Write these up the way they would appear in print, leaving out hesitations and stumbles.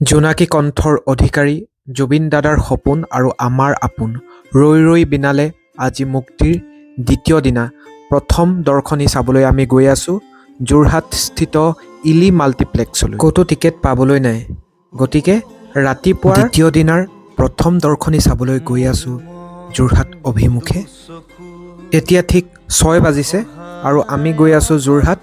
জোনাকী কণ্ঠৰ অধিকাৰী জুবিন দাদাৰ সপোন আৰু আমাৰ আপোন ৰৈ ৰৈ বিনালে আজি মুক্তিৰ দ্বিতীয় দিনা প্ৰথম দৰ্শনী চাবলৈ আমি গৈ আছোঁ যোৰহাটস্থিত ইলি মাল্টিপ্লেক্সলৈ। ক'তো টিকেট পাবলৈ নাই, গতিকে ৰাতিপুৱাৰ দ্বিতীয় দিনাৰ প্ৰথম দৰ্শনী চাবলৈ গৈ আছোঁ যোৰহাট অভিমুখে। এতিয়া ঠিক 6 বাজিছে আৰু আমি গৈ আছোঁ যোৰহাট।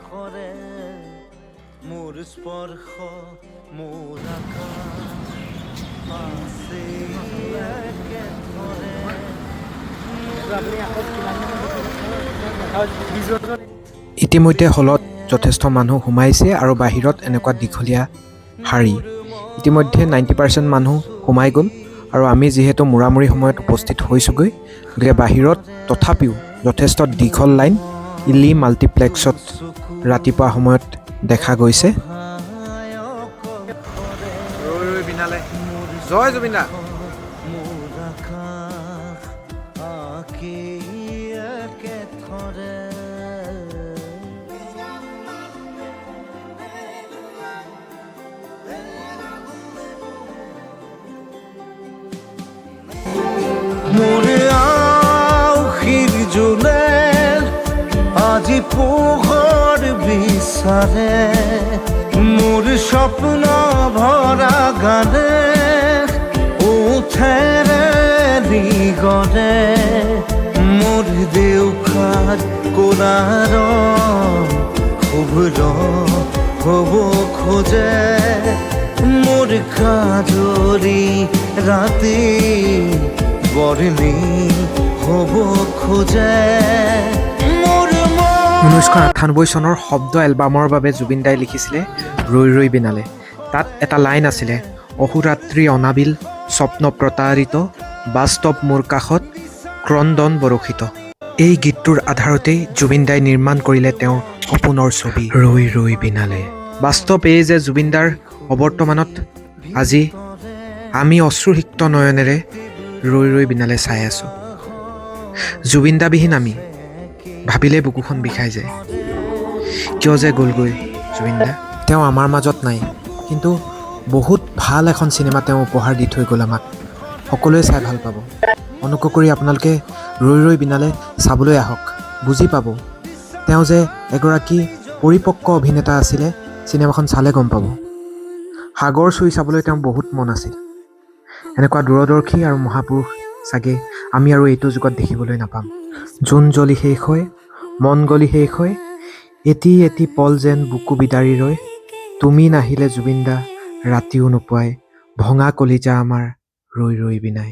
ইতিমধ্যে হলত যথেষ্ট মানুহ সোমাইছে আৰু বাহিৰত এনেকুৱা দীঘলীয়া শাৰী। ইতিমধ্যে 90% মানুহ সোমাই গ'ল আৰু আমি যিহেতু মূৰামূৰি সময়ত উপস্থিত হৈছোঁগৈ, গতিকে বাহিৰত তথাপিও যথেষ্ট দীঘল লাইন ইলি মাল্টিপ্লেক্সত ৰাতিপুৱা সময়ত দেখা গৈছে। ৰৈ ৰৈ বিনালে জয় জুবিন দা। মোরে আউখির জুলে আজি পোহর বিচারে মোর স্বপ্ন ভরা গানে উঠে গড়ে মোর দেউখার কোলার শুভ্র হব খোঁজে মোর কাজরি রাতে বরণী হব খোঁজে। 1998 চনৰ শব্দ এলবামৰ বাবে জুবিন দাই লিখিছিলে ৰৈ ৰৈ বিনালে। তাত এটা লাইন আছিলে, অহোৰাত্ৰি অনাবিল স্বপ্ন প্ৰতাৰিত বাস্তৱ মোৰ কাষত ক্ৰন্দন বৰষিত। এই গীতটোৰ আধাৰতেই জুবিন দাই নিৰ্মাণ কৰিলে তেওঁৰ সপোনৰ ছবি ৰৈ ৰৈ বিনালে। বাস্তৱ এই যে জুবিন দাৰ অৱৰ্তমানত আজি আমি অশ্ৰুসিক্ত নয়নেৰে ৰৈ ৰৈ বিনালে চাই আছোঁ। জুবিন দাবিহীন আমি ভাবিলে বুকুখন বিষাই যায়। কিয় যে গ'লগৈ জুবিন দা। তেওঁ আমাৰ মাজত নাই, কিন্তু বহুত ভাল এখন চিনেমা তেওঁ উপহাৰ দি থৈ গ'ল আমাক। সকলোৱে চাই ভাল পাব। অনুগ্ৰহ কৰি আপোনালোকে ৰৈ ৰৈ বিনালে চাবলৈ আহক, বুজি পাব তেওঁ যে এগৰাকী পৰিপক্ক অভিনেতা আছিলে। চিনেমাখন চালে গম পাব। সাগৰ চুই চাবলৈ তেওঁ বহুত মন আছিল। এনেকুৱা দূৰদৰ্শী আৰু মহাপুৰুষ চাগে আমি আৰু এইটো যুগত দেখিবলৈ নাপাম। জোন জ্বলি শেষ হয়, মন গলি শেষ হয়, এটি এটি পল যেন বুকু বিদাৰি ৰয়, তুমি নাহিলে জুবিন দা ৰাতিও নোপোৱাই, ভঙা কলিজা আমাৰ ৰৈ ৰৈ বিনাই।